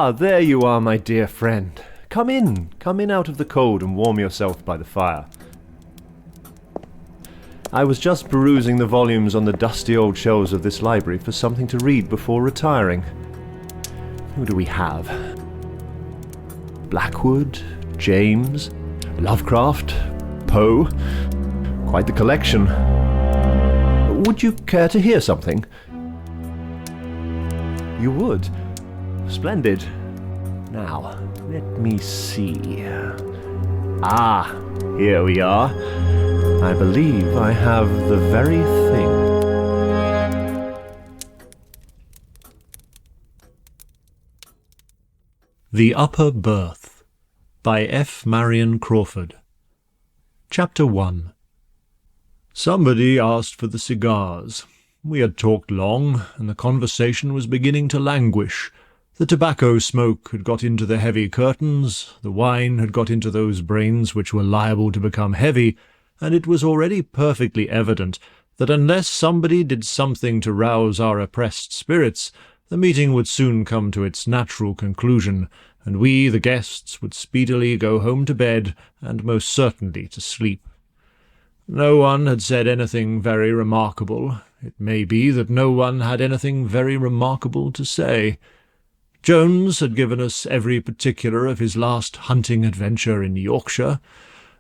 Ah, there you are, my dear friend. Come in out of the cold and warm yourself by the fire. I was just perusing the volumes on the dusty old shelves of this library for something to read before retiring. Who do we have? Blackwood, James, Lovecraft, Poe. Quite the collection. Would you care to hear something? You would? Splendid. Now, let me see. Ah, here we are. I believe I have the very thing. The Upper Berth by F. Marion Crawford. Chapter 1. Somebody asked for the cigars. We had talked long, and the conversation was beginning to languish. The tobacco smoke had got into the heavy curtains, the wine had got into those brains which were liable to become heavy, and it was already perfectly evident that unless somebody did something to rouse our oppressed spirits, the meeting would soon come to its natural conclusion, and we, the guests, would speedily go home to bed, and most certainly to sleep. No one had said anything very remarkable. It may be that no one had anything very remarkable to say. Jones had given us every particular of his last hunting adventure in Yorkshire.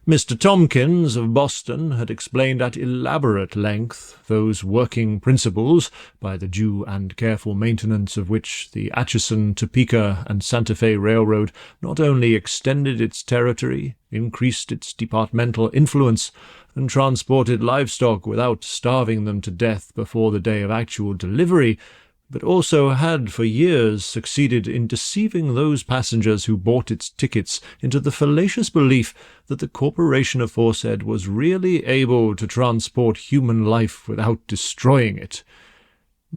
Mr. Tomkins of Boston had explained at elaborate length those working principles, by the due and careful maintenance of which the Atchison, Topeka, and Santa Fe Railroad not only extended its territory, increased its departmental influence, and transported livestock without starving them to death before the day of actual delivery, but also had for years succeeded in deceiving those passengers who bought its tickets into the fallacious belief that the corporation aforesaid was really able to transport human life without destroying it.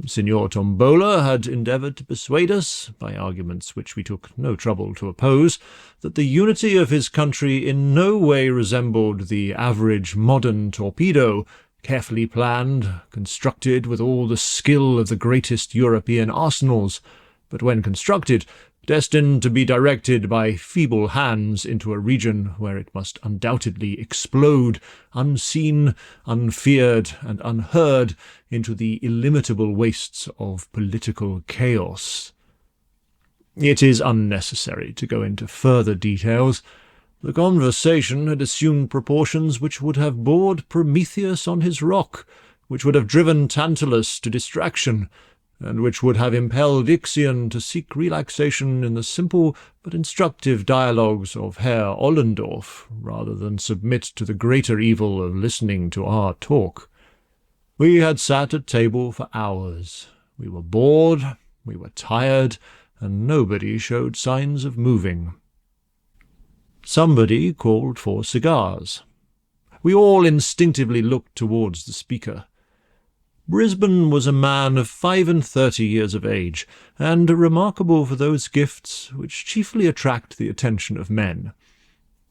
Signor Tombola had endeavoured to persuade us, by arguments which we took no trouble to oppose, that the unity of his country in no way resembled the average modern torpedo, carefully planned, constructed with all the skill of the greatest European arsenals, but when constructed, destined to be directed by feeble hands into a region where it must undoubtedly explode, unseen, unfeared, and unheard, into the illimitable wastes of political chaos. It is unnecessary to go into further details. The conversation had assumed proportions which would have bored Prometheus on his rock, which would have driven Tantalus to distraction, and which would have impelled Ixion to seek relaxation in the simple but instructive dialogues of Herr Ollendorf, rather than submit to the greater evil of listening to our talk. We had sat at table for hours. We were bored, we were tired, and nobody showed signs of moving. Somebody called for cigars. We all instinctively looked towards the speaker. Brisbane was a man of 35 years of age, and remarkable for those gifts which chiefly attract the attention of men.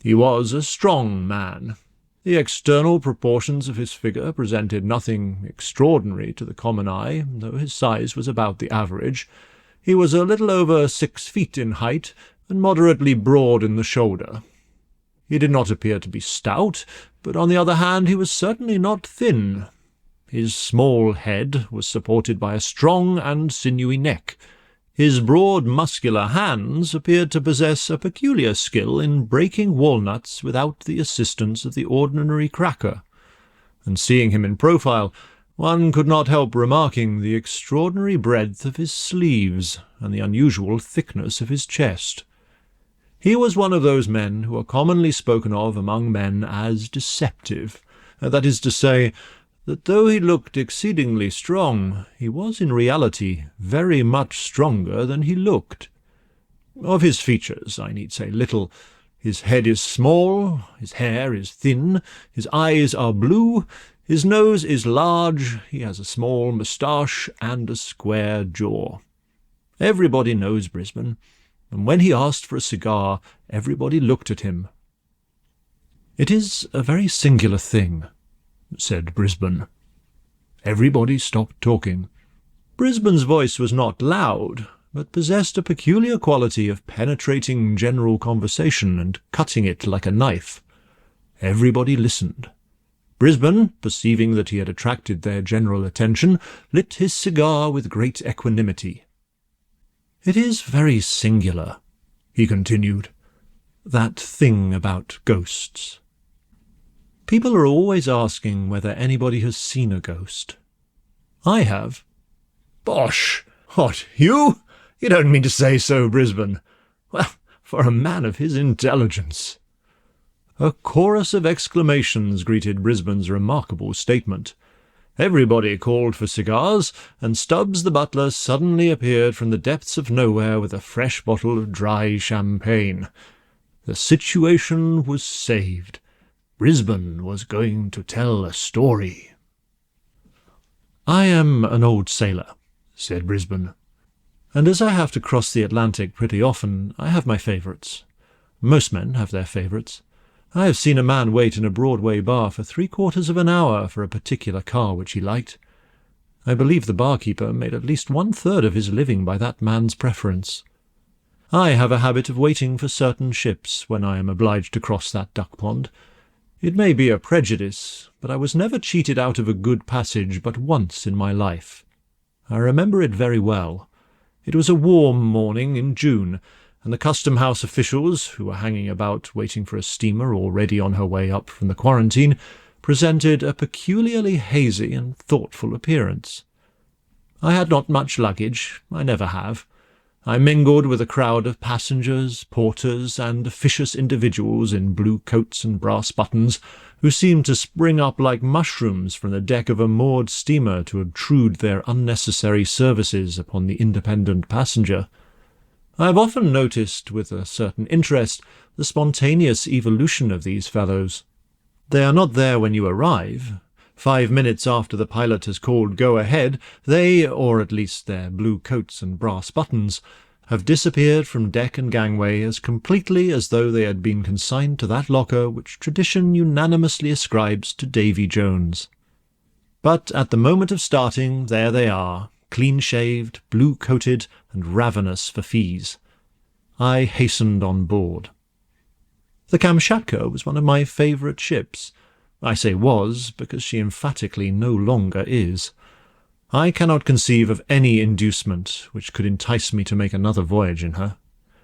He was a strong man. The external proportions of his figure presented nothing extraordinary to the common eye, though his size was about the average. He was a little over 6 feet in height, and moderately broad in the shoulder. He did not appear to be stout, but on the other hand he was certainly not thin. His small head was supported by a strong and sinewy neck. His broad muscular hands appeared to possess a peculiar skill in breaking walnuts without the assistance of the ordinary cracker, and seeing him in profile, one could not help remarking the extraordinary breadth of his sleeves and the unusual thickness of his chest. He was one of those men who are commonly spoken of among men as deceptive, that is to say, that though he looked exceedingly strong, he was in reality very much stronger than he looked. Of his features I need say little. His head is small, his hair is thin, his eyes are blue, his nose is large, he has a small moustache and a square jaw. Everybody knows Brisbane, and when he asked for a cigar, everybody looked at him. "It is a very singular thing," said Brisbane. Everybody stopped talking. Brisbane's voice was not loud, but possessed a peculiar quality of penetrating general conversation and cutting it like a knife. Everybody listened. Brisbane, perceiving that he had attracted their general attention, lit his cigar with great equanimity. "It is very singular," he continued, "that thing about ghosts. People are always asking whether anybody has seen a ghost. I have." "Bosh! What, you? You don't mean to say so, Brisbane? Well, for a man of his intelligence." A chorus of exclamations greeted Brisbane's remarkable statement. Everybody called for cigars, and Stubbs the butler suddenly appeared from the depths of nowhere with a fresh bottle of dry champagne. The situation was saved. Brisbane was going to tell a story. "I am an old sailor," said Brisbane, "and as I have to cross the Atlantic pretty often, I have my favourites. Most men have their favourites. I have seen a man wait in a Broadway bar for 3/4 of an hour for a particular car which he liked. I believe the barkeeper made at least 1/3 of his living by that man's preference. I have a habit of waiting for certain ships when I am obliged to cross that duck pond. It may be a prejudice, but I was never cheated out of a good passage but once in my life. I remember it very well. It was a warm morning in June, and the custom-house officials, who were hanging about waiting for a steamer already on her way up from the quarantine, presented a peculiarly hazy and thoughtful appearance. I had not much luggage. I never have. I mingled with a crowd of passengers, porters, and officious individuals in blue coats and brass buttons, who seemed to spring up like mushrooms from the deck of a moored steamer to obtrude their unnecessary services upon the independent passenger. I have often noticed, with a certain interest, the spontaneous evolution of these fellows. They are not there when you arrive. 5 minutes after the pilot has called "Go ahead," they, or at least their blue coats and brass buttons, have disappeared from deck and gangway as completely as though they had been consigned to that locker which tradition unanimously ascribes to Davy Jones. But at the moment of starting, there they are, clean-shaved, blue-coated, and ravenous for fees. I hastened on board. The Kamchatka was one of my favourite ships. I say was, because she emphatically no longer is. I cannot conceive of any inducement which could entice me to make another voyage in her.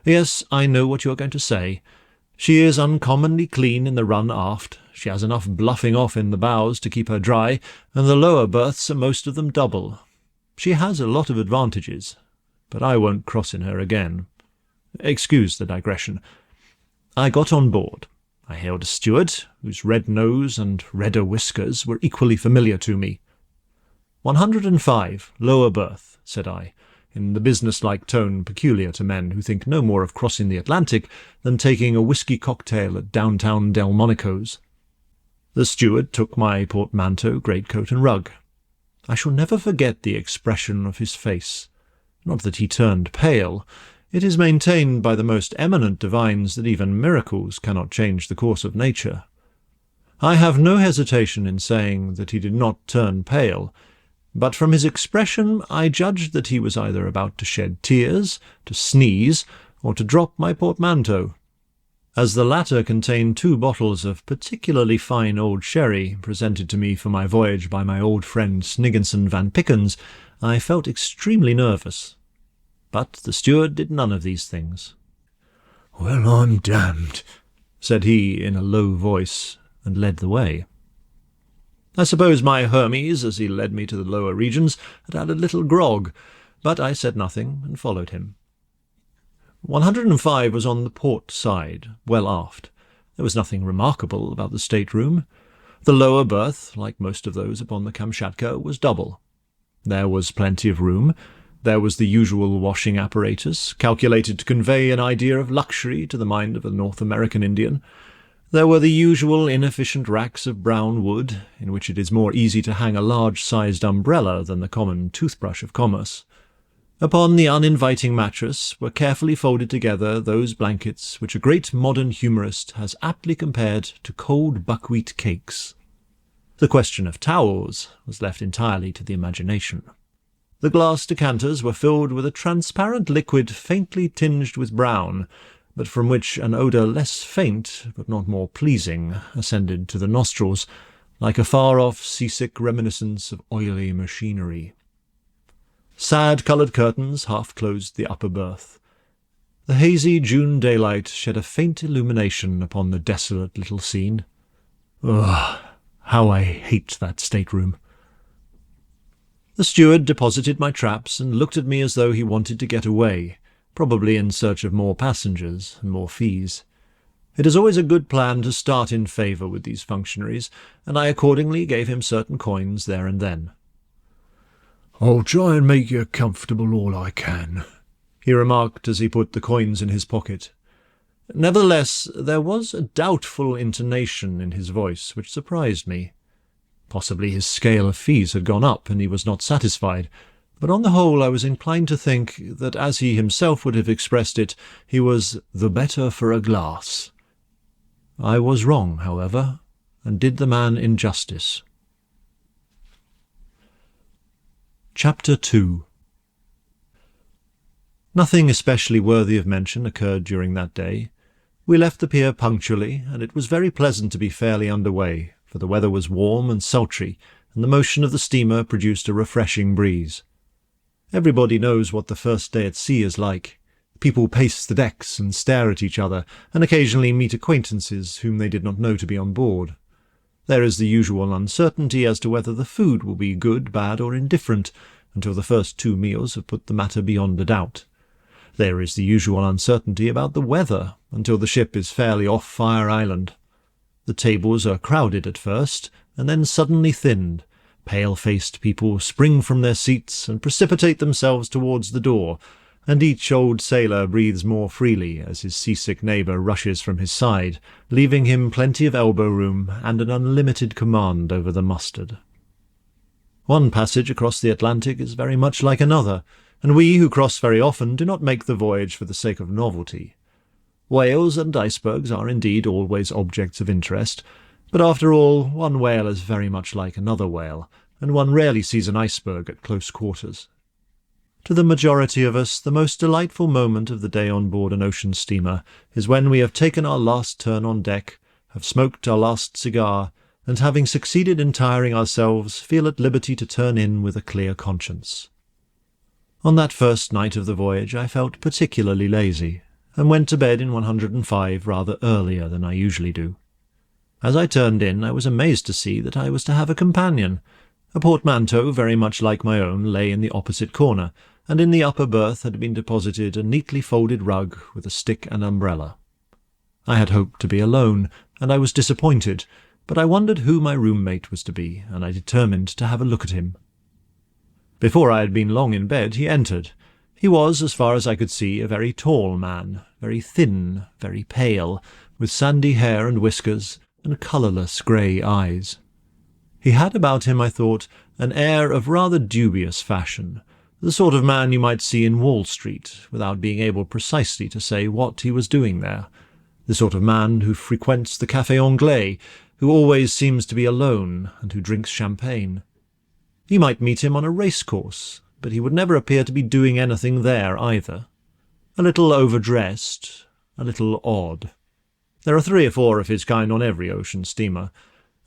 Yes, I know what you are going to say. She is uncommonly clean in the run aft, she has enough bluffing off in the bows to keep her dry, and the lower berths are most of them double. She has a lot of advantages, but I won't cross in her again. Excuse the digression. I got on board. I hailed a steward, whose red nose and redder whiskers were equally familiar to me. 105, lower berth, said I, in the business-like tone peculiar to men who think no more of crossing the Atlantic than taking a whisky cocktail at downtown Delmonico's. The steward took my portmanteau, greatcoat, and rug. I shall never forget the expression of his face. Not that he turned pale. It is maintained by the most eminent divines that even miracles cannot change the course of nature. I have no hesitation in saying that he did not turn pale, but from his expression I judged that he was either about to shed tears, to sneeze, or to drop my portmanteau. As the latter contained 2 bottles of particularly fine old sherry, presented to me for my voyage by my old friend Snigginson Van Pickens, I felt extremely nervous. But the steward did none of these things. "Well, I'm damned," said he in a low voice, and led the way. I suppose my Hermes, as he led me to the lower regions, had a little grog, but I said nothing and followed him. 105 was on the port side, well aft. There was nothing remarkable about the state-room. The lower berth, like most of those upon the Kamchatka, was double. There was plenty of room. There was the usual washing apparatus, calculated to convey an idea of luxury to the mind of a North American Indian. There were the usual inefficient racks of brown wood, in which it is more easy to hang a large-sized umbrella than the common toothbrush of commerce. Upon the uninviting mattress were carefully folded together those blankets which a great modern humorist has aptly compared to cold buckwheat cakes. The question of towels was left entirely to the imagination. The glass decanters were filled with a transparent liquid faintly tinged with brown, but from which an odour less faint, but not more pleasing, ascended to the nostrils, like a far-off seasick reminiscence of oily machinery. Sad-coloured curtains half-closed the upper berth. The hazy June daylight shed a faint illumination upon the desolate little scene. Ugh, how I hate that stateroom. The steward deposited my traps and looked at me as though he wanted to get away, probably in search of more passengers and more fees. It is always a good plan to start in favour with these functionaries, and I accordingly gave him certain coins there and then. "I'll try and make you comfortable all I can," he remarked as he put the coins in his pocket. Nevertheless, there was a doubtful intonation in his voice which surprised me. Possibly his scale of fees had gone up, and he was not satisfied, but on the whole I was inclined to think that, as he himself would have expressed it, he was the better for a glass. I was wrong, however, and did the man injustice. Chapter 2. Nothing especially worthy of mention occurred during that day. We left the pier punctually, and it was very pleasant to be fairly under way, for the weather was warm and sultry, and the motion of the steamer produced a refreshing breeze. Everybody knows what the first day at sea is like. People pace the decks and stare at each other, and occasionally meet acquaintances whom they did not know to be on board. There is the usual uncertainty as to whether the food will be good, bad, or indifferent, until the first 2 meals have put the matter beyond a doubt. There is the usual uncertainty about the weather, until the ship is fairly off Fire Island. The tables are crowded at first, and then suddenly thinned. Pale-faced people spring from their seats and precipitate themselves towards the door, and each old sailor breathes more freely as his seasick neighbour rushes from his side, leaving him plenty of elbow-room and an unlimited command over the mustard. One passage across the Atlantic is very much like another, and we who cross very often do not make the voyage for the sake of novelty. Whales and icebergs are indeed always objects of interest, but after all, one whale is very much like another whale, and one rarely sees an iceberg at close quarters. To the majority of us, the most delightful moment of the day on board an ocean steamer is when we have taken our last turn on deck, have smoked our last cigar, and having succeeded in tiring ourselves, feel at liberty to turn in with a clear conscience. On that first night of the voyage I felt particularly lazy, and went to bed in 105 rather earlier than I usually do. As I turned in, I was amazed to see that I was to have a companion. A portmanteau very much like my own lay in the opposite corner, and in the upper berth had been deposited a neatly folded rug with a stick and umbrella. I had hoped to be alone, and I was disappointed, but I wondered who my roommate was to be, and I determined to have a look at him. Before I had been long in bed, he entered. He was, as far as I could see, a very tall man, very thin, very pale, with sandy hair and whiskers, and colourless grey eyes. He had about him, I thought, an air of rather dubious fashion, the sort of man you might see in Wall Street, without being able precisely to say what he was doing there, the sort of man who frequents the Café Anglais, who always seems to be alone, and who drinks champagne. You might meet him on a racecourse, but he would never appear to be doing anything there either. A little overdressed, a little odd. There are 3 or 4 of his kind on every ocean steamer.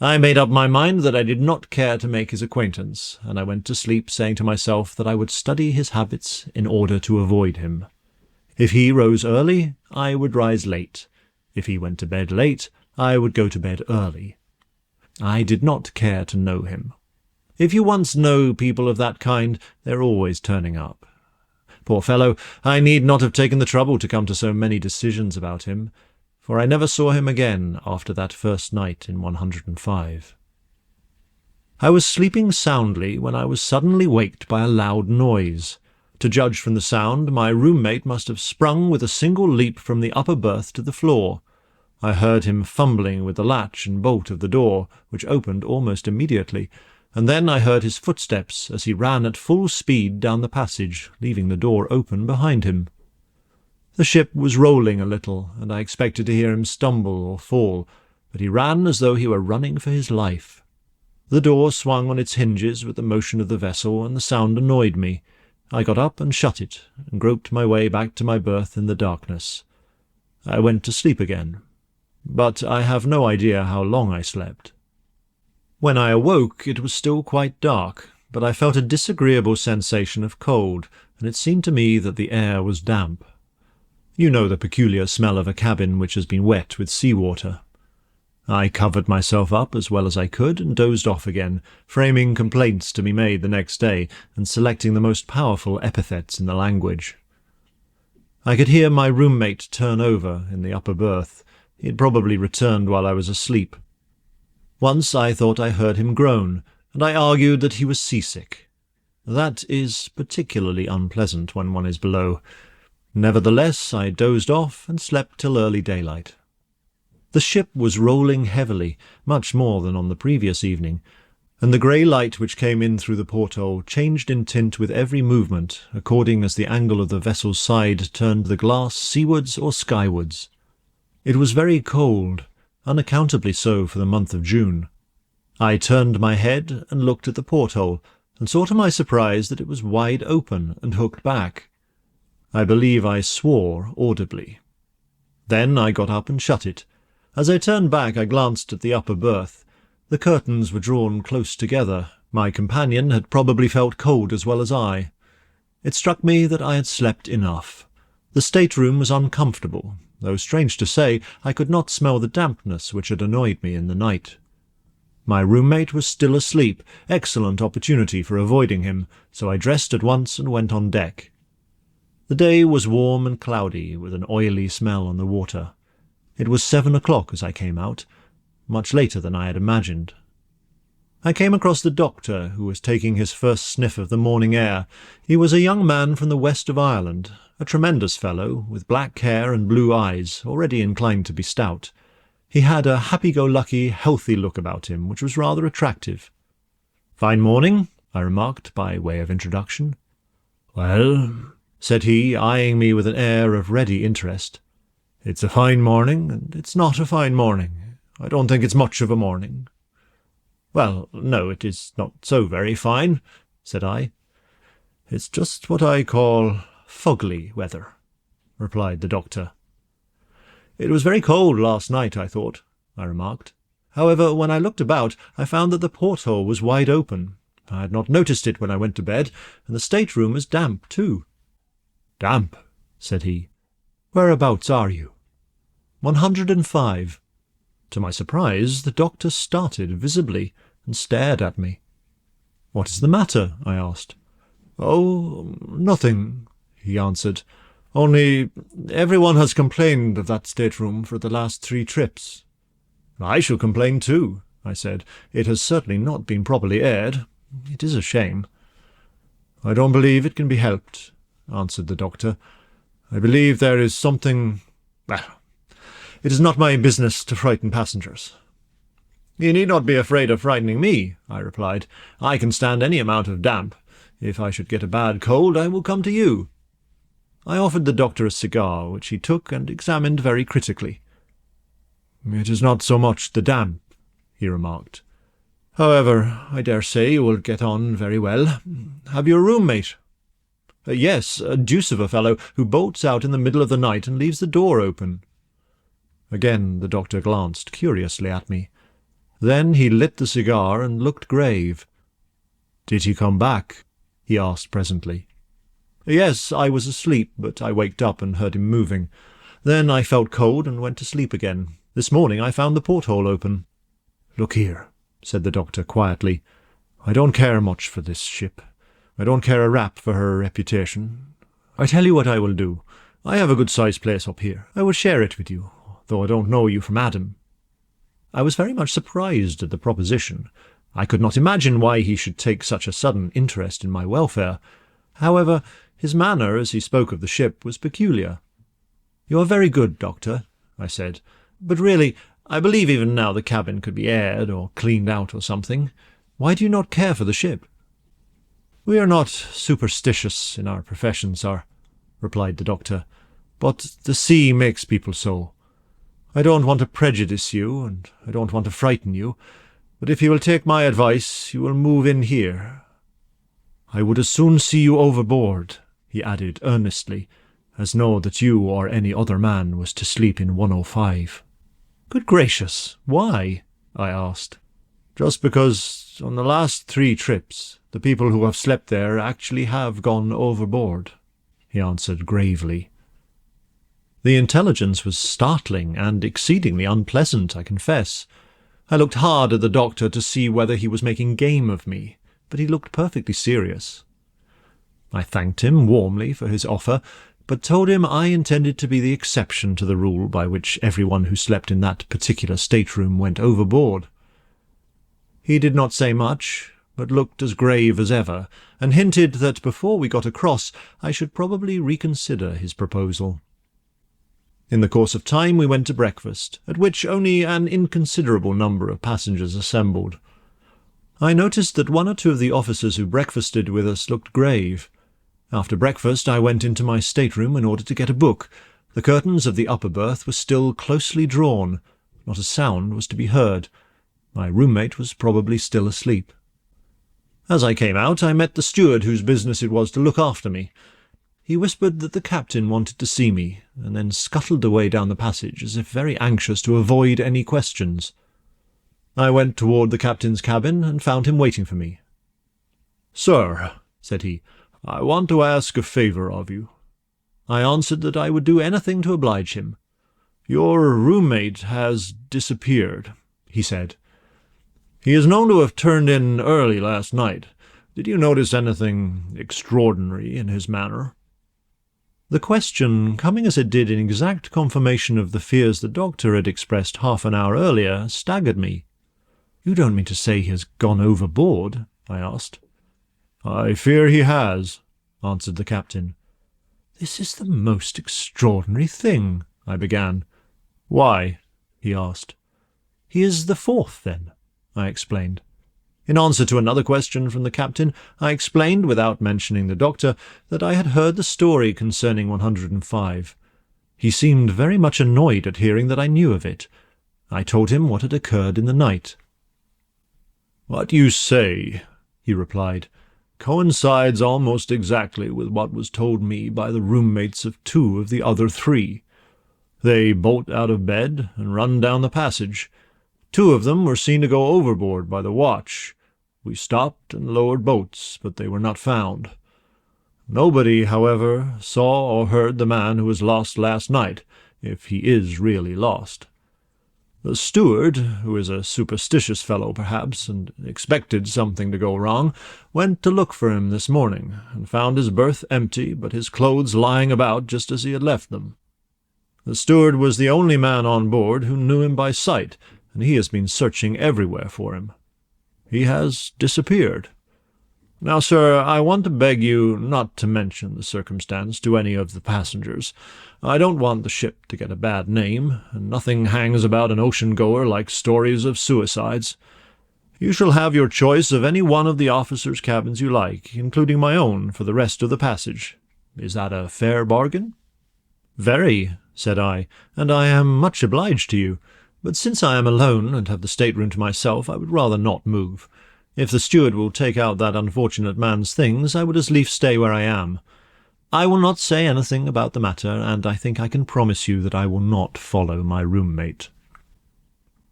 I made up my mind that I did not care to make his acquaintance, and I went to sleep saying to myself that I would study his habits in order to avoid him. If he rose early, I would rise late. If he went to bed late, I would go to bed early. I did not care to know him. If you once know people of that kind, they're always turning up. Poor fellow, I need not have taken the trouble to come to so many decisions about him, for I never saw him again after that first night in 105. I was sleeping soundly when I was suddenly waked by a loud noise. To judge from the sound, my roommate must have sprung with a single leap from the upper berth to the floor. I heard him fumbling with the latch and bolt of the door, which opened almost immediately, and then I heard his footsteps as he ran at full speed down the passage, leaving the door open behind him. The ship was rolling a little, and I expected to hear him stumble or fall, but he ran as though he were running for his life. The door swung on its hinges with the motion of the vessel, and the sound annoyed me. I got up and shut it, and groped my way back to my berth in the darkness. I went to sleep again, but I have no idea how long I slept. When I awoke, it was still quite dark, but I felt a disagreeable sensation of cold, and it seemed to me that the air was damp. You know the peculiar smell of a cabin which has been wet with sea-water. I covered myself up as well as I could and dozed off again, framing complaints to be made the next day and selecting the most powerful epithets in the language. I could hear my roommate turn over in the upper berth. He had probably returned while I was asleep. Once I thought I heard him groan, and I argued that he was seasick. That is particularly unpleasant when one is below. Nevertheless, I dozed off and slept till early daylight. The ship was rolling heavily, much more than on the previous evening, and the grey light which came in through the porthole changed in tint with every movement, according as the angle of the vessel's side turned the glass seawards or skywards. It was very cold, unaccountably so for the month of June. I turned my head and looked at the porthole, and saw to my surprise that it was wide open and hooked back. I believe I swore audibly. Then I got up and shut it. As I turned back, I glanced at the upper berth. The curtains were drawn close together. My companion had probably felt cold as well as I. It struck me that I had slept enough. The stateroom was uncomfortable, though, strange to say, I could not smell the dampness which had annoyed me in the night. My roommate was still asleep, excellent opportunity for avoiding him, so I dressed at once and went on deck. The day was warm and cloudy, with an oily smell on the water. It was 7 o'clock as I came out, much later than I had imagined. I came across the doctor, who was taking his first sniff of the morning air. He was a young man from the west of Ireland, a tremendous fellow, with black hair and blue eyes, already inclined to be stout. He had a happy-go-lucky, healthy look about him, which was rather attractive. "Fine morning," I remarked by way of introduction. "Well," said he, eyeing me with an air of ready interest, "it's a fine morning, and it's not a fine morning. I don't think it's much of a morning." "Well, no, it is not so very fine," said I. "It's just what I call fugly weather," replied the doctor. "It was very cold last night, I thought," I remarked. "However, when I looked about, I found that the porthole was wide open. I had not noticed it when I went to bed, and the stateroom is damp, too." "Damp," said he. "Whereabouts are you?" 105. To my surprise, the doctor started visibly and stared at me. "What is the matter?" I asked. "Oh, nothing," he answered. "Only everyone has complained of that stateroom for the last 3 trips." "I shall complain too," I said. "It has certainly not been properly aired. It is a shame." "I don't believe it can be helped," answered the doctor. "I believe there is something— well, it is not my business to frighten passengers." "You need not be afraid of frightening me," I replied. "I can stand any amount of damp. If I should get a bad cold, I will come to you." I offered the doctor a cigar, which he took and examined very critically. "It is not so much the damp," he remarked. "However, I dare say you will get on very well. Have you a roommate?" "Yes, a deuce of a fellow who bolts out in the middle of the night and leaves the door open." Again the doctor glanced curiously at me. Then he lit the cigar and looked grave. "Did he come back?" he asked presently. "Yes, I was asleep, but I waked up and heard him moving. Then I felt cold and went to sleep again. This morning I found the porthole open." "Look here," said the doctor quietly. "I don't care much for this ship. I don't care a rap for her reputation. I tell you what I will do. I have a good-sized place up here. I will share it with you, though I don't know you from Adam." I was very much surprised at the proposition. I could not imagine why he should take such a sudden interest in my welfare. However, his manner as he spoke of the ship was peculiar. "You are very good, Doctor," I said, "but really, I believe even now the cabin could be aired or cleaned out or something. Why do you not care for the ship?" "We are not superstitious in our profession, sir," replied the doctor, "but the sea makes people so. I don't want to prejudice you, and I don't want to frighten you. But if you will take my advice, you will move in here. I would as soon see you overboard," he added earnestly, "as know that you or any other man was to sleep in 105. "Good gracious, why?" I asked. "Just because on the last 3 trips the people who have slept there actually have gone overboard," he answered gravely. The intelligence was startling and exceedingly unpleasant, I confess. I looked hard at the doctor to see whether he was making game of me, but he looked perfectly serious. I thanked him warmly for his offer, but told him I intended to be the exception to the rule by which everyone who slept in that particular stateroom went overboard. He did not say much, but looked as grave as ever, and hinted that before we got across I should probably reconsider his proposal. In the course of time we went to breakfast, at which only an inconsiderable number of passengers assembled. I noticed that 1 or 2 of the officers who breakfasted with us looked grave. After breakfast I went into my stateroom in order to get a book. The curtains of the upper berth were still closely drawn. Not a sound was to be heard. My roommate was probably still asleep. As I came out, I met the steward whose business it was to look after me. He whispered that the captain wanted to see me, and then scuttled away down the passage as if very anxious to avoid any questions. I went toward the captain's cabin and found him waiting for me. "Sir," said he, "I want to ask a favour of you." I answered that I would do anything to oblige him. "Your roommate has disappeared," he said. "He is known to have turned in early last night. Did you notice anything extraordinary in his manner?" The question, coming as it did in exact confirmation of the fears the doctor had expressed half an hour earlier, staggered me. "You don't mean to say he has gone overboard?" I asked. "I fear he has," answered the captain. "This is the most extraordinary thing," I began. "Why?" he asked. "He is the 4th, then," I explained. In answer to another question from the captain, I explained, without mentioning the doctor, that I had heard the story concerning 105. He seemed very much annoyed at hearing that I knew of it. I told him what had occurred in the night. "What you say," he replied, "coincides almost exactly with what was told me by the roommates of 2 of the other 3. They bolt out of bed and run down the passage. 2 of them were seen to go overboard by the watch. We stopped and lowered boats, but they were not found. Nobody, however, saw or heard the man who was lost last night, if he is really lost. The steward, who is a superstitious fellow perhaps, and expected something to go wrong, went to look for him this morning, and found his berth empty, but his clothes lying about just as he had left them. The steward was the only man on board who knew him by sight, and he has been searching everywhere for him. He has disappeared. Now, sir, I want to beg you not to mention the circumstance to any of the passengers. I don't want the ship to get a bad name, and nothing hangs about an ocean-goer like stories of suicides. You shall have your choice of any one of the officers' cabins you like, including my own, for the rest of the passage. Is that a fair bargain?" "Very," said I, "and I am much obliged to you. But since I am alone and have the stateroom to myself, I would rather not move. If the steward will take out that unfortunate man's things, I would as lief stay where I am. I will not say anything about the matter, and I think I can promise you that I will not follow my roommate."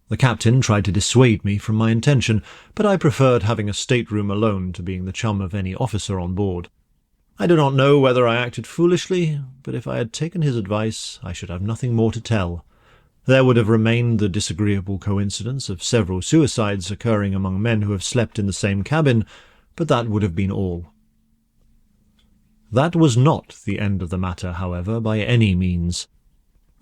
The captain tried to dissuade me from my intention, but I preferred having a stateroom alone to being the chum of any officer on board. I do not know whether I acted foolishly, but if I had taken his advice, I should have nothing more to tell. There would have remained the disagreeable coincidence of several suicides occurring among men who have slept in the same cabin, but that would have been all. That was not the end of the matter, however, by any means.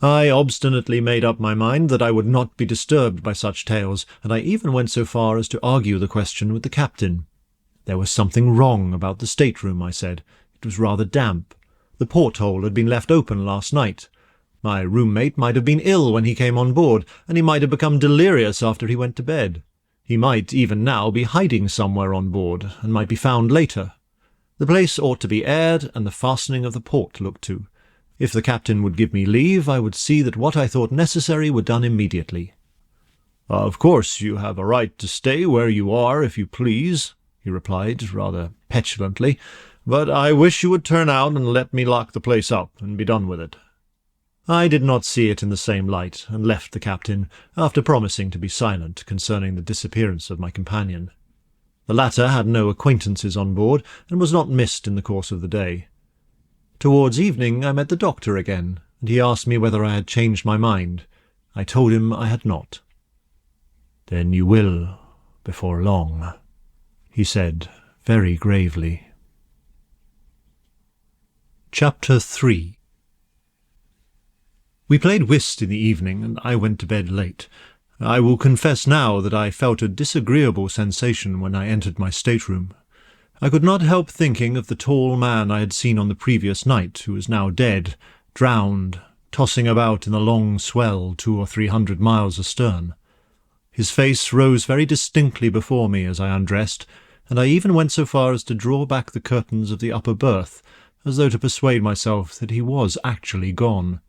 I obstinately made up my mind that I would not be disturbed by such tales, and I even went so far as to argue the question with the captain. There was something wrong about the stateroom, I said. It was rather damp. The porthole had been left open last night. My roommate might have been ill when he came on board, and he might have become delirious after he went to bed. He might even now be hiding somewhere on board, and might be found later. The place ought to be aired, and the fastening of the port looked to. If the captain would give me leave, I would see that what I thought necessary were done immediately. "Of course you have a right to stay where you are if you please," he replied, rather petulantly, "but I wish you would turn out and let me lock the place up and be done with it." I did not see it in the same light, and left the captain, after promising to be silent concerning the disappearance of my companion. The latter had no acquaintances on board, and was not missed in the course of the day. Towards evening I met the doctor again, and he asked me whether I had changed my mind. I told him I had not. "Then you will, before long," he said, very gravely. Chapter 3. We played whist in the evening, and I went to bed late. I will confess now that I felt a disagreeable sensation when I entered my stateroom. I could not help thinking of the tall man I had seen on the previous night, who was now dead, drowned, tossing about in the long swell 200 or 300 miles astern. His face rose very distinctly before me as I undressed, and I even went so far as to draw back the curtains of the upper berth, as though to persuade myself that he was actually gone.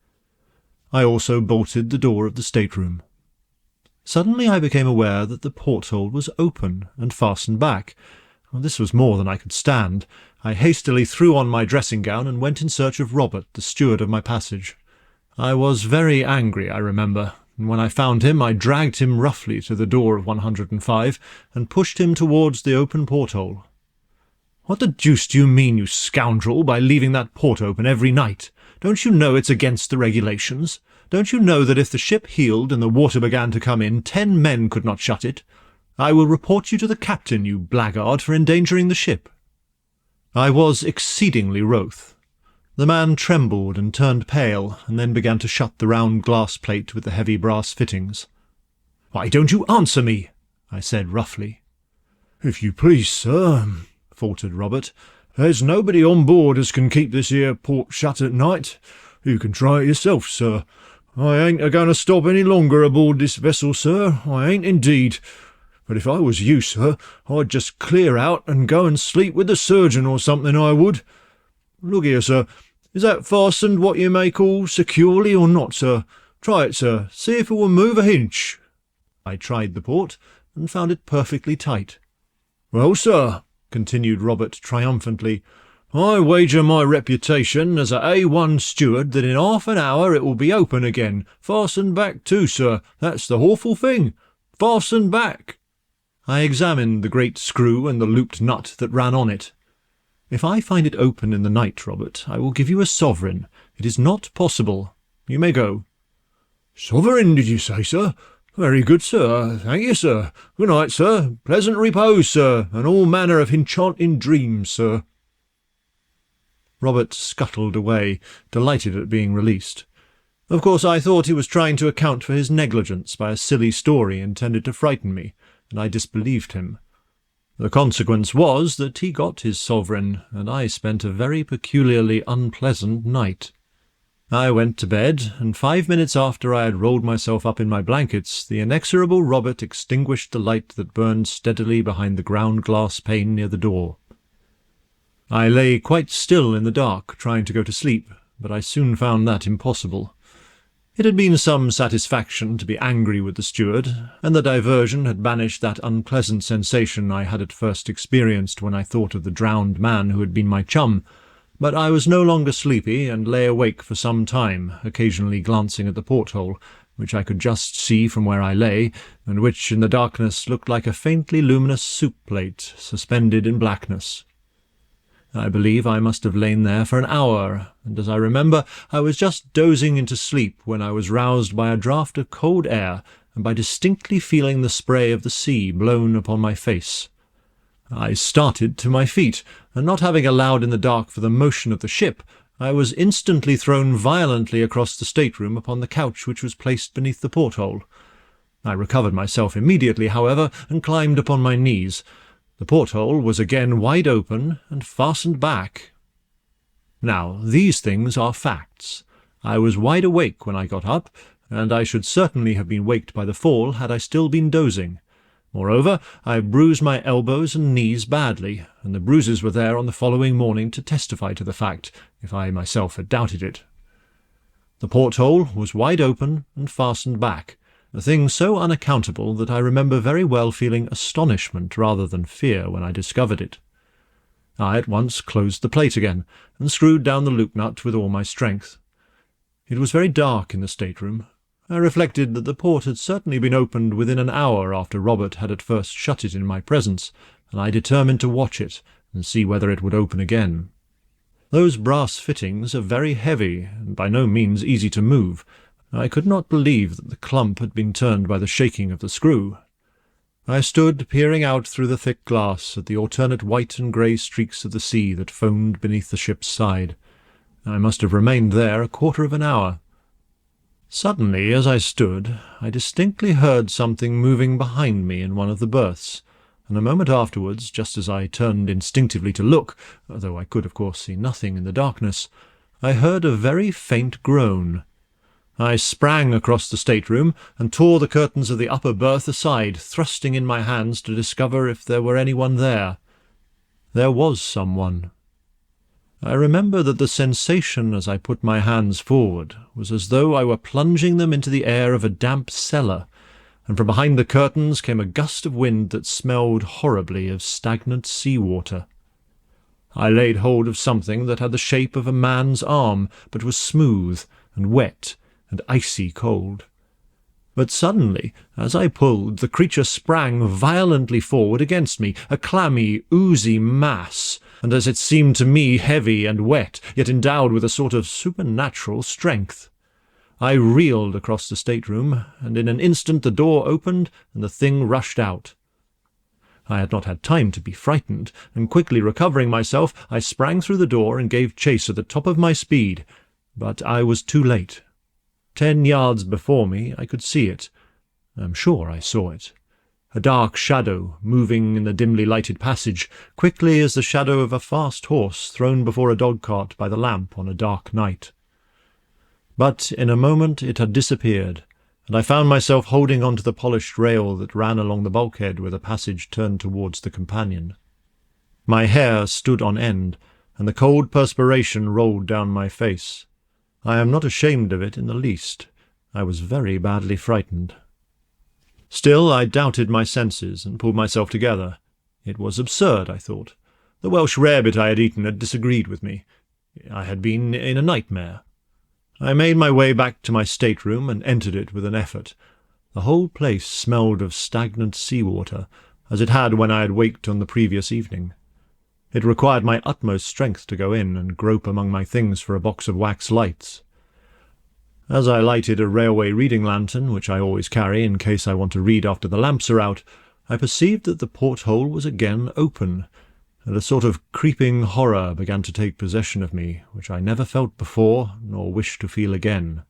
I also bolted the door of the stateroom. Suddenly I became aware that the porthole was open and fastened back. This was more than I could stand. I hastily threw on my dressing-gown and went in search of Robert, the steward of my passage. I was very angry, I remember, and when I found him I dragged him roughly to the door of 105 and pushed him towards the open porthole. "What the deuce do you mean, you scoundrel, by leaving that port open every night? Don't you know it's against the regulations? Don't you know that if the ship heeled and the water began to come in, 10 men could not shut it? I will report you to the captain, you blackguard, for endangering the ship." I was exceedingly wroth. The man trembled and turned pale, and then began to shut the round glass plate with the heavy brass fittings. "Why don't you answer me?" I said roughly. "If you please, sir," faltered Robert, "there's nobody on board as can keep this here port shut at night. You can try it yourself, sir. I ain't a-going to stop any longer aboard this vessel, sir. I ain't indeed. But if I was you, sir, I'd just clear out and go and sleep with the surgeon or something, I would. Look here, sir. Is that fastened what you may call securely or not, sir? Try it, sir. See if it will move a hinch." I tried the port, and found it perfectly tight. "Well, sir," continued Robert triumphantly, "I wager my reputation as a A1 steward that in half an hour it will be open again, fastened back too, sir. That's the awful thing. Fastened back." I examined the great screw and the looped nut that ran on it. "If I find it open in the night, Robert, I will give you a sovereign. It is not possible. You may go." "Sovereign, did you say, sir? Very good, sir. Thank you, sir. Good night, sir. Pleasant repose, sir, and all manner of enchanting dreams, sir." Robert scuttled away, delighted at being released. Of course, I thought he was trying to account for his negligence by a silly story intended to frighten me, and I disbelieved him. The consequence was that he got his sovereign, and I spent a very peculiarly unpleasant night. I went to bed, and 5 minutes after I had rolled myself up in my blankets, the inexorable Robert extinguished the light that burned steadily behind the ground-glass pane near the door. I lay quite still in the dark, trying to go to sleep, but I soon found that impossible. It had been some satisfaction to be angry with the steward, and the diversion had banished that unpleasant sensation I had at first experienced when I thought of the drowned man who had been my chum, but I was no longer sleepy, and lay awake for some time, occasionally glancing at the porthole, which I could just see from where I lay, and which in the darkness looked like a faintly luminous soup plate suspended in blackness. I believe I must have lain there for an hour, and as I remember, I was just dozing into sleep when I was roused by a draught of cold air, and by distinctly feeling the spray of the sea blown upon my face. I started to my feet, and not having allowed in the dark for the motion of the ship, I was instantly thrown violently across the stateroom upon the couch which was placed beneath the porthole. I recovered myself immediately, however, and climbed upon my knees. The porthole was again wide open and fastened back. Now, these things are facts. I was wide awake when I got up, and I should certainly have been waked by the fall had I still been dozing. Moreover, I bruised my elbows and knees badly, and the bruises were there on the following morning to testify to the fact, if I myself had doubted it. The porthole was wide open and fastened back, a thing so unaccountable that I remember very well feeling astonishment rather than fear when I discovered it. I at once closed the plate again, and screwed down the loop nut with all my strength. It was very dark in the stateroom. I reflected that the port had certainly been opened within an hour after Robert had at first shut it in my presence, and I determined to watch it and see whether it would open again. Those brass fittings are very heavy, and by no means easy to move. I could not believe that the clump had been turned by the shaking of the screw. I stood peering out through the thick glass at the alternate white and grey streaks of the sea that foamed beneath the ship's side. I must have remained there a quarter of an hour. Suddenly, as I stood, I distinctly heard something moving behind me in one of the berths, and a moment afterwards, just as I turned instinctively to look, though I could of course see nothing in the darkness, I heard a very faint groan. I sprang across the stateroom and tore the curtains of the upper berth aside, thrusting in my hands to discover if there were anyone there. There was someone. I remember that the sensation as I put my hands forward was as though I were plunging them into the air of a damp cellar, and from behind the curtains came a gust of wind that smelled horribly of stagnant sea-water. I laid hold of something that had the shape of a man's arm, but was smooth and wet and icy cold. But suddenly, as I pulled, the creature sprang violently forward against me, a clammy, oozy mass, and as it seemed to me heavy and wet, yet endowed with a sort of supernatural strength. I reeled across the stateroom, and in an instant the door opened and the thing rushed out. I had not had time to be frightened, and quickly recovering myself, I sprang through the door and gave chase at the top of my speed, but I was too late. 10 yards before me I could see it. I am sure I saw it. A dark shadow moving in the dimly lighted passage, quickly as the shadow of a fast horse thrown before a dog-cart by the lamp on a dark night. But in a moment it had disappeared, and I found myself holding on to the polished rail that ran along the bulkhead where the passage turned towards the companion. My hair stood on end, and the cold perspiration rolled down my face. I am not ashamed of it in the least. I was very badly frightened. Still, I doubted my senses and pulled myself together. It was absurd, I thought. The Welsh rarebit I had eaten had disagreed with me. I had been in a nightmare. I made my way back to my stateroom and entered it with an effort. The whole place smelled of stagnant sea-water, as it had when I had waked on the previous evening. It required my utmost strength to go in and grope among my things for a box of wax lights. As I lighted a railway reading lantern, which I always carry in case I want to read after the lamps are out, I perceived that the porthole was again open, and a sort of creeping horror began to take possession of me, which I never felt before, nor wish to feel again.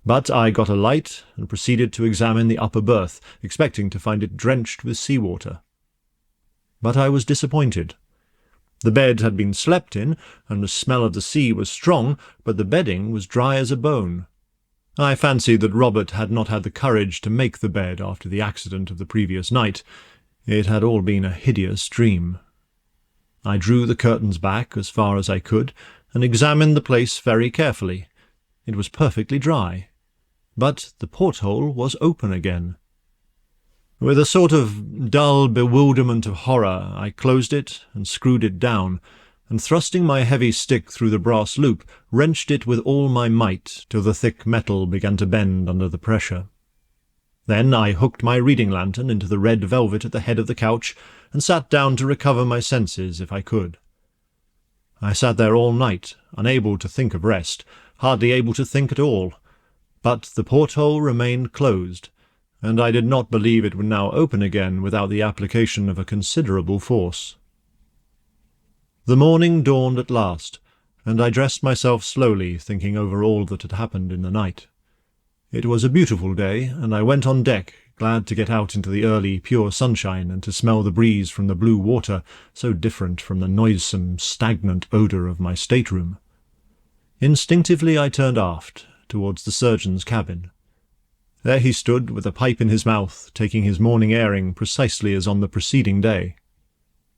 But I got a light and proceeded to examine the upper berth, expecting to find it drenched with sea-water. But I was disappointed. The bed had been slept in, and the smell of the sea was strong, but the bedding was dry as a bone. I fancied that Robert had not had the courage to make the bed after the accident of the previous night. It had all been a hideous dream. I drew the curtains back as far as I could, and examined the place very carefully. It was perfectly dry. But the porthole was open again. With a sort of dull bewilderment of horror, I closed it and screwed it down, and thrusting my heavy stick through the brass loop, wrenched it with all my might till the thick metal began to bend under the pressure. Then I hooked my reading lantern into the red velvet at the head of the couch, and sat down to recover my senses if I could. I sat there all night, unable to think of rest, hardly able to think at all. But the porthole remained closed, and I did not believe it would now open again without the application of a considerable force. The morning dawned at last, and I dressed myself slowly, thinking over all that had happened in the night. It was a beautiful day, and I went on deck, glad to get out into the early, pure sunshine and to smell the breeze from the blue water, so different from the noisome, stagnant odour of my stateroom. Instinctively I turned aft, towards the surgeon's cabin. There he stood, with a pipe in his mouth, taking his morning airing precisely as on the preceding day.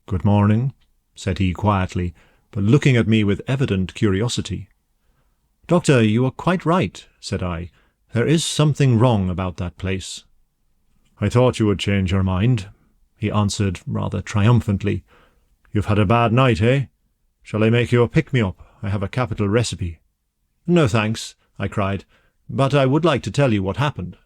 "Good morning," said he quietly, but looking at me with evident curiosity. "Doctor, you are quite right," said I. There is something wrong about that place." "I thought you would change your mind," he answered rather triumphantly. "You've had a bad night, eh? Shall I make you a pick-me-up? I have a capital recipe." "No, thanks," I cried, "but I would like to tell you what happened."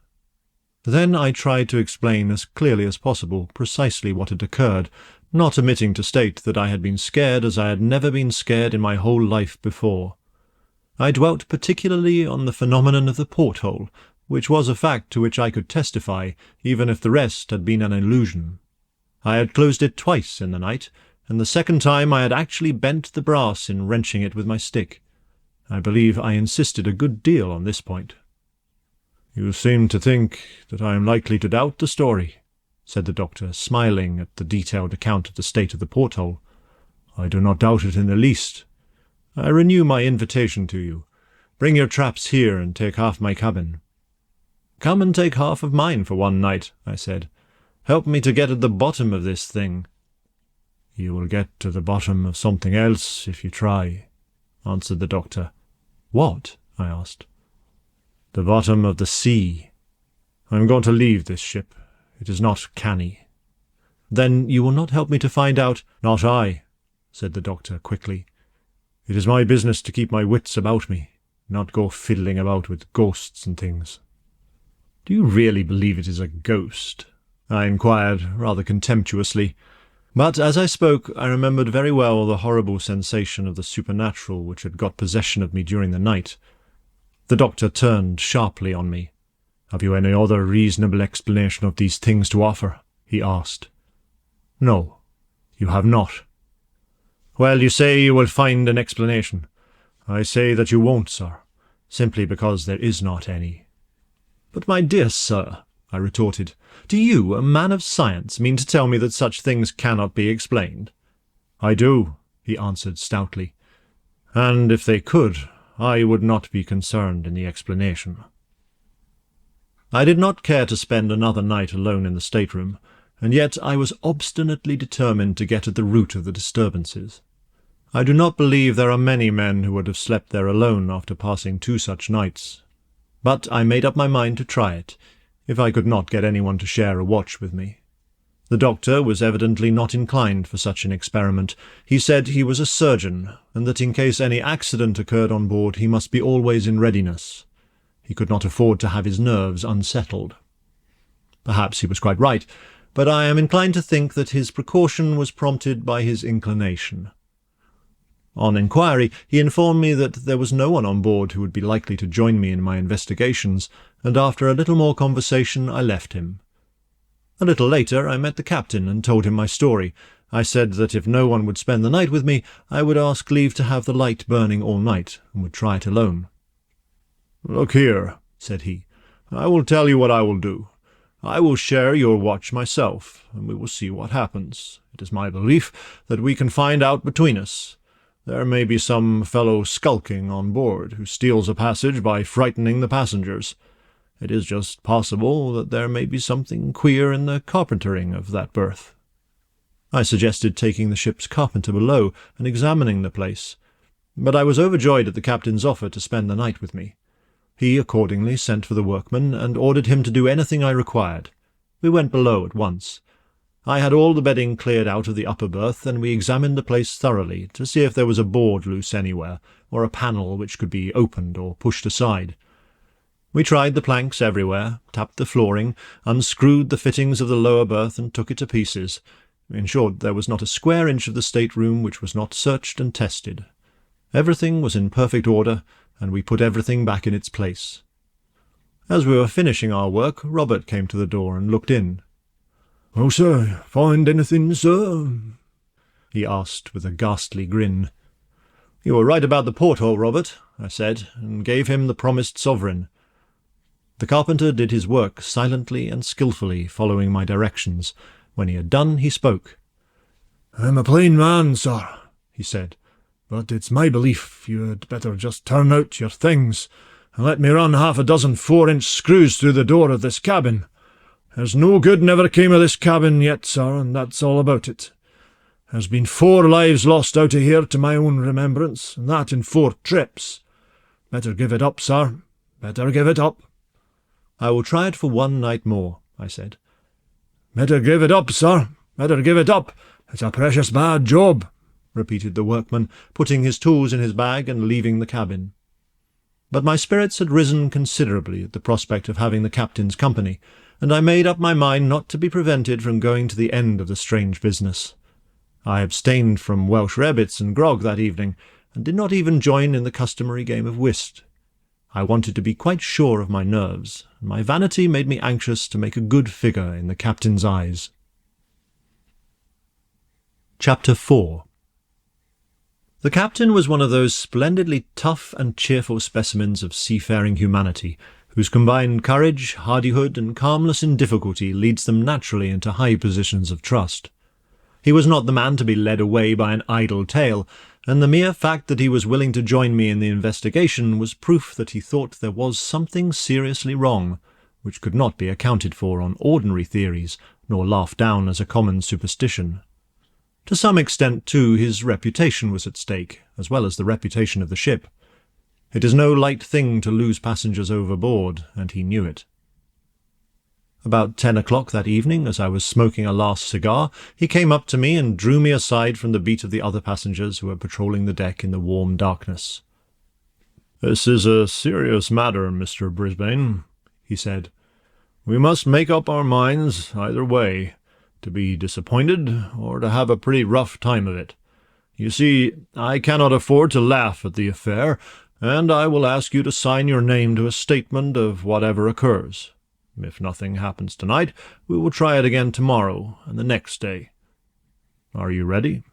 Then I tried to explain as clearly as possible precisely what had occurred, not omitting to state that I had been scared as I had never been scared in my whole life before. I dwelt particularly on the phenomenon of the porthole, which was a fact to which I could testify, even if the rest had been an illusion. I had closed it twice in the night, and the second time I had actually bent the brass in wrenching it with my stick. I believe I insisted a good deal on this point. "You seem to think that I am likely to doubt the story," said the doctor, smiling at the detailed account of the state of the porthole. "I do not doubt it in the least. I renew my invitation to you. Bring your traps here and take half my cabin." "Come and take half of mine for one night," I said. "Help me to get at the bottom of this thing." "You will get to the bottom of something else if you try," answered the doctor. "What?" I asked. "The bottom of the sea. I am going to leave this ship. It is not canny." "Then you will not help me to find out—" "Not I," said the doctor quickly. "It is my business to keep my wits about me, not go fiddling about with ghosts and things." "Do you really believe it is a ghost?" I inquired, rather contemptuously. But as I spoke, I remembered very well the horrible sensation of the supernatural which had got possession of me during the night. The doctor turned sharply on me. "Have you any other reasonable explanation of these things to offer?" he asked. "No, you have not." "Well, you say you will find an explanation. I say that you won't, sir, simply because there is not any." "But, my dear sir," I retorted, "do you, a man of science, mean to tell me that such things cannot be explained?" "I do," he answered stoutly. "And if they could, I would not be concerned in the explanation." I did not care to spend another night alone in the stateroom, and yet I was obstinately determined to get at the root of the disturbances. I do not believe there are many men who would have slept there alone after passing 2 such nights. But I made up my mind to try it, if I could not get anyone to share a watch with me. The doctor was evidently not inclined for such an experiment. He said he was a surgeon, and that in case any accident occurred on board he must be always in readiness. He could not afford to have his nerves unsettled. Perhaps he was quite right, but I am inclined to think that his precaution was prompted by his inclination. On inquiry, he informed me that there was no one on board who would be likely to join me in my investigations, and after a little more conversation I left him. A little later I met the captain and told him my story. I said that if no one would spend the night with me, I would ask leave to have the light burning all night, and would try it alone. "Look here," said he, "I will tell you what I will do. I will share your watch myself, and we will see what happens. It is my belief that we can find out between us. There may be some fellow skulking on board, who steals a passage by frightening the passengers. It is just possible that there may be something queer in the carpentering of that berth." I suggested taking the ship's carpenter below and examining the place, but I was overjoyed at the captain's offer to spend the night with me. He accordingly sent for the workman and ordered him to do anything I required. We went below at once. I had all the bedding cleared out of the upper berth, and we examined the place thoroughly to see if there was a board loose anywhere, or a panel which could be opened or pushed aside. We tried the planks everywhere, tapped the flooring, unscrewed the fittings of the lower berth and took it to pieces. In short, there was not a square inch of the state-room which was not searched and tested. Everything was in perfect order, and we put everything back in its place. As we were finishing our work, Robert came to the door and looked in. "Oh, sir, find anything, sir?" he asked with a ghastly grin. "You were right about the porthole, Robert," I said, and gave him the promised sovereign. The carpenter did his work silently and skilfully, following my directions. When he had done, he spoke. "I'm a plain man, sir," he said, "but it's my belief you had better just turn out your things and let me run 6 4-inch screws through the door of this cabin. There's no good never came of this cabin yet, sir, and that's all about it. There's been 4 lives lost out of here to my own remembrance, and that in 4 trips. Better give it up, sir. Better give it up." "I will try it for one night more," I said. "Better give it up, sir. Better give it up. It's a precious bad job," repeated the workman, putting his tools in his bag and leaving the cabin. But my spirits had risen considerably at the prospect of having the captain's company, and I made up my mind not to be prevented from going to the end of the strange business. I abstained from Welsh rarebits and grog that evening, and did not even join in the customary game of whist. I wanted to be quite sure of my nerves, and my vanity made me anxious to make a good figure in the captain's eyes. Chapter 4. The captain was one of those splendidly tough and cheerful specimens of seafaring humanity, whose combined courage, hardihood, and calmness in difficulty leads them naturally into high positions of trust. He was not the man to be led away by an idle tale, and the mere fact that he was willing to join me in the investigation was proof that he thought there was something seriously wrong, which could not be accounted for on ordinary theories, nor laughed down as a common superstition. To some extent, too, his reputation was at stake, as well as the reputation of the ship. It is no light thing to lose passengers overboard, and he knew it. About 10 o'clock that evening, as I was smoking a last cigar, he came up to me and drew me aside from the beat of the other passengers who were patrolling the deck in the warm darkness. "This is a serious matter, Mr. Brisbane," he said. "We must make up our minds either way, to be disappointed or to have a pretty rough time of it. You see, I cannot afford to laugh at the affair, and I will ask you to sign your name to a statement of whatever occurs. If nothing happens tonight, we will try it again tomorrow and the next day. Are you ready?"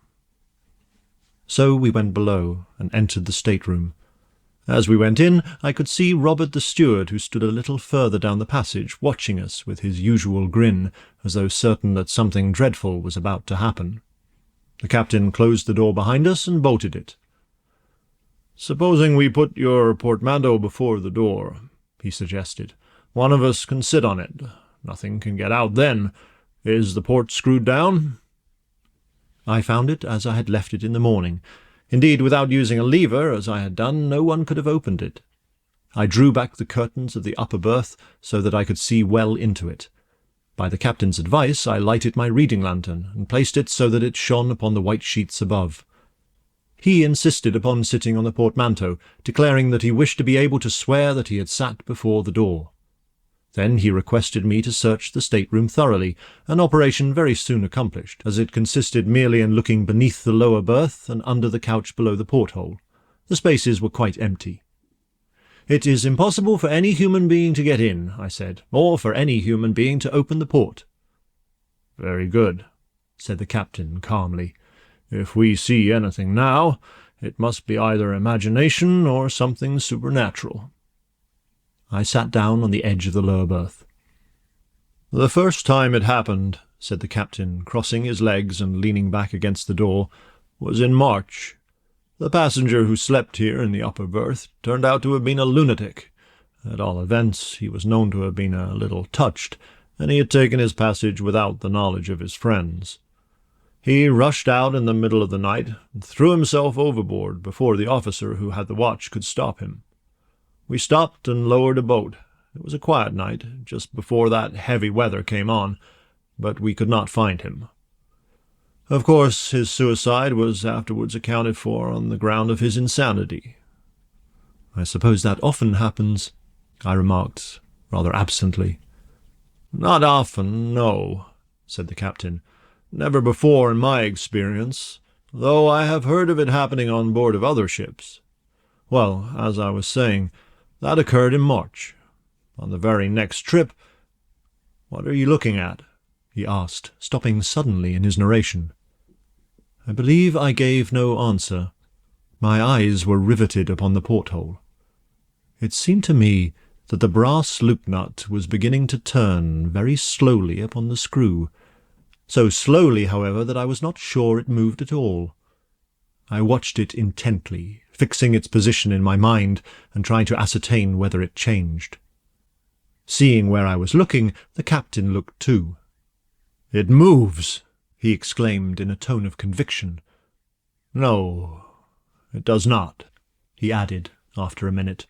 So we went below and entered the stateroom. As we went in, I could see Robert the steward, who stood a little further down the passage, watching us with his usual grin, as though certain that something dreadful was about to happen. The captain closed the door behind us and bolted it. "Supposing we put your portmanteau before the door," he suggested. "One of us can sit on it. Nothing can get out then. Is the port screwed down?" I found it as I had left it in the morning. Indeed, without using a lever, as I had done, no one could have opened it. I drew back the curtains of the upper berth so that I could see well into it. By the captain's advice, I lighted my reading lantern and placed it so that it shone upon the white sheets above. He insisted upon sitting on the portmanteau, declaring that he wished to be able to swear that he had sat before the door. Then he requested me to search the stateroom thoroughly, an operation very soon accomplished, as it consisted merely in looking beneath the lower berth and under the couch below the porthole. The spaces were quite empty. "It is impossible for any human being to get in," I said, "or for any human being to open the port." "Very good," said the captain calmly. "If we see anything now, it must be either imagination or something supernatural." I sat down on the edge of the lower berth. "The first time it happened," said the captain, crossing his legs and leaning back against the door, "was in March. The passenger who slept here in the upper berth turned out to have been a lunatic. At all events, he was known to have been a little touched, and he had taken his passage without the knowledge of his friends. He rushed out in the middle of the night and threw himself overboard before the officer who had the watch could stop him. We stopped and lowered a boat. It was a quiet night, just before that heavy weather came on, but we could not find him. Of course, his suicide was afterwards accounted for on the ground of his insanity." "I suppose that often happens," I remarked, rather absently. "Not often, no," said the captain. "Never before in my experience, though I have heard of it happening on board of other ships. Well, as I was saying, that occurred in March. On the very next trip— What are you looking at?" he asked, stopping suddenly in his narration. I believe I gave no answer. My eyes were riveted upon the porthole. It seemed to me that the brass loop-nut was beginning to turn very slowly upon the screw, so slowly, however, that I was not sure it moved at all. I watched it intently, fixing its position in my mind and trying to ascertain whether it changed. Seeing where I was looking, the captain looked too. "It moves!" he exclaimed in a tone of conviction. "No, it does not," he added after a minute.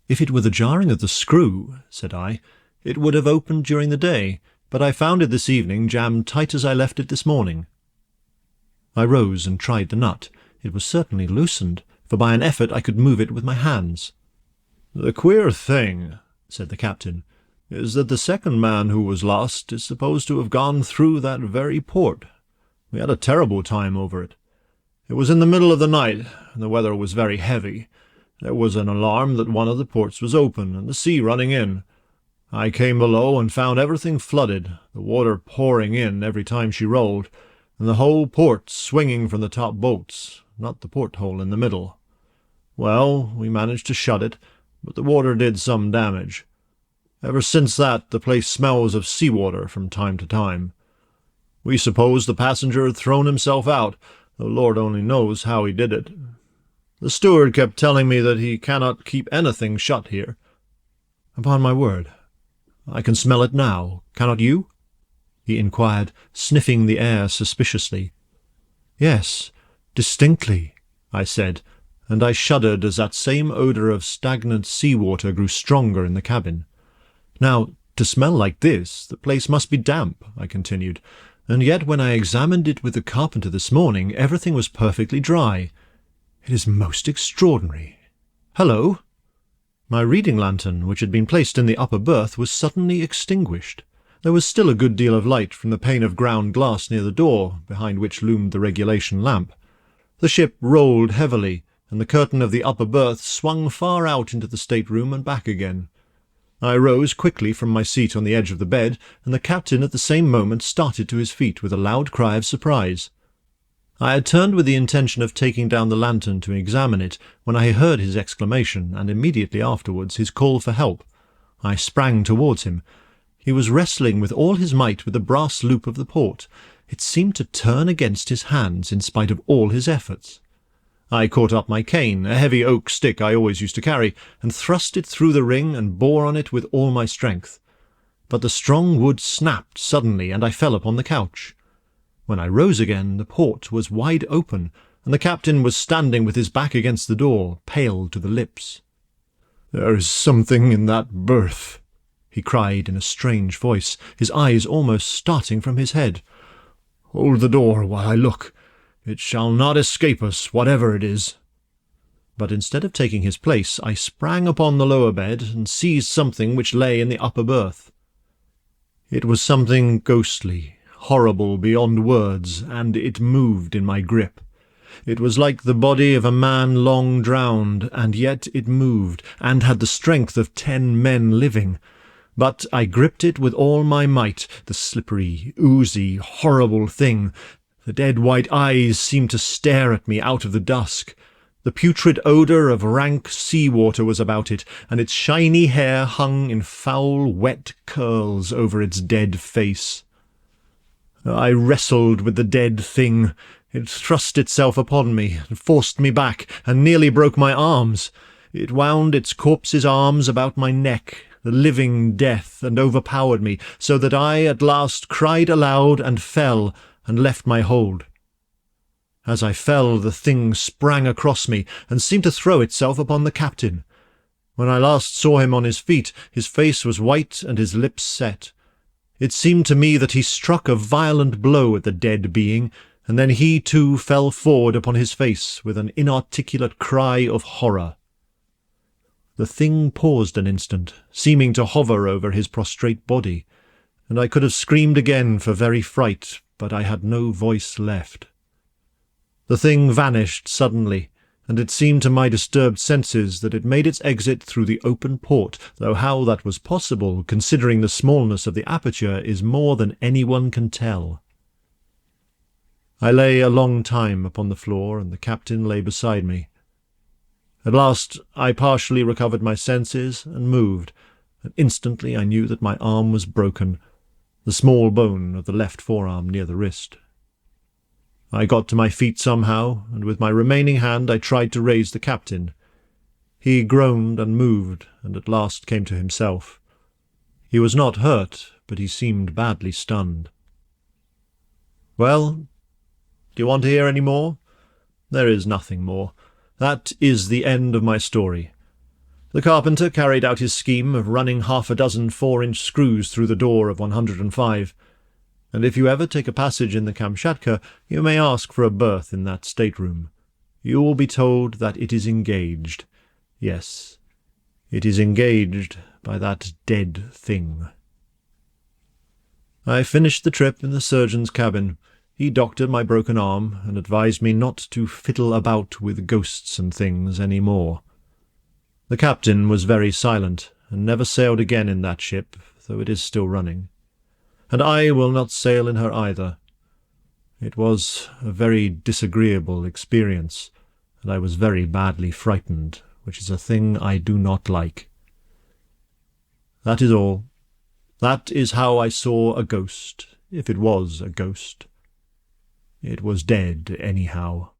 "If it were the jarring of the screw," said I, "it would have opened during the day, but I found it this evening jammed tight as I left it this morning." I rose and tried the nut. It was certainly loosened, for by an effort I could move it with my hands. "The queer thing," said the captain, "is that the second man who was lost is supposed to have gone through that very port. We had a terrible time over it. It was in the middle of the night, and the weather was very heavy. There was an alarm that one of the ports was open, and the sea running in. I came below and found everything flooded, the water pouring in every time she rolled, and the whole port swinging from the top bolts, not the porthole in the middle. Well, we managed to shut it, but the water did some damage. Ever since that, the place smells of seawater from time to time. We supposed the passenger had thrown himself out, though Lord only knows how he did it. The steward kept telling me that he cannot keep anything shut here." "Upon my word, I can smell it now, cannot you?" he inquired, sniffing the air suspiciously. "Yes, distinctly," I said, and I shuddered as that same odour of stagnant sea-water grew stronger in the cabin. "Now, to smell like this, the place must be damp," I continued, "and yet when I examined it with the carpenter this morning, everything was perfectly dry. It is most extraordinary. Hello!" My reading lantern, which had been placed in the upper berth, was suddenly extinguished. There was still a good deal of light from the pane of ground glass near the door, behind which loomed the regulation lamp. The ship rolled heavily, and the curtain of the upper berth swung far out into the stateroom and back again. I rose quickly from my seat on the edge of the bed, and the captain at the same moment started to his feet with a loud cry of surprise. I had turned with the intention of taking down the lantern to examine it, when I heard his exclamation, and immediately afterwards his call for help. I sprang towards him. He was wrestling with all his might with the brass loop of the port. It seemed to turn against his hands in spite of all his efforts. I caught up my cane, a heavy oak stick I always used to carry, and thrust it through the ring and bore on it with all my strength. But the strong wood snapped suddenly, and I fell upon the couch. When I rose again, the port was wide open, and the captain was standing with his back against the door, pale to the lips. "There is something in that berth," he cried in a strange voice, his eyes almost starting from his head. "Hold the door while I look. It shall not escape us, whatever it is." But instead of taking his place, I sprang upon the lower bed and seized something which lay in the upper berth. It was something ghostly, horrible beyond words, and it moved in my grip. It was like the body of a man long drowned, and yet it moved, and had the strength of 10 men living. But I gripped it with all my might, the slippery, oozy, horrible thing. The dead white eyes seemed to stare at me out of the dusk. The putrid odour of rank sea-water was about it, and its shiny hair hung in foul, wet curls over its dead face. I wrestled with the dead thing. It thrust itself upon me, and forced me back, and nearly broke my arms. It wound its corpse's arms about my neck, the living death, and overpowered me, so that I at last cried aloud and fell, and left my hold. As I fell, the thing sprang across me, and seemed to throw itself upon the captain. When I last saw him on his feet, his face was white and his lips set. It seemed to me that he struck a violent blow at the dead being, and then he too fell forward upon his face with an inarticulate cry of horror. The thing paused an instant, seeming to hover over his prostrate body, and I could have screamed again for very fright, but I had no voice left. The thing vanished suddenly, and it seemed to my disturbed senses that it made its exit through the open port, though how that was possible, considering the smallness of the aperture, is more than anyone can tell. I lay a long time upon the floor, and the captain lay beside me. At last I partially recovered my senses and moved, and instantly I knew that my arm was broken, the small bone of the left forearm near the wrist. I got to my feet somehow, and with my remaining hand I tried to raise the captain. He groaned and moved, and at last came to himself. He was not hurt, but he seemed badly stunned. "Well, do you want to hear any more?" "There is nothing more. That is the end of my story. The carpenter carried out his scheme of running 6 4-inch screws through the door of 105, and if you ever take a passage in the Kamchatka, you may ask for a berth in that stateroom. You will be told that it is engaged. Yes, it is engaged by that dead thing. I finished the trip in the surgeon's cabin. He doctored my broken arm and advised me not to fiddle about with ghosts and things any more. The captain was very silent, and never sailed again in that ship, though it is still running. And I will not sail in her either. It was a very disagreeable experience, and I was very badly frightened, which is a thing I do not like. That is all. That is how I saw a ghost, if it was a ghost. It was dead anyhow.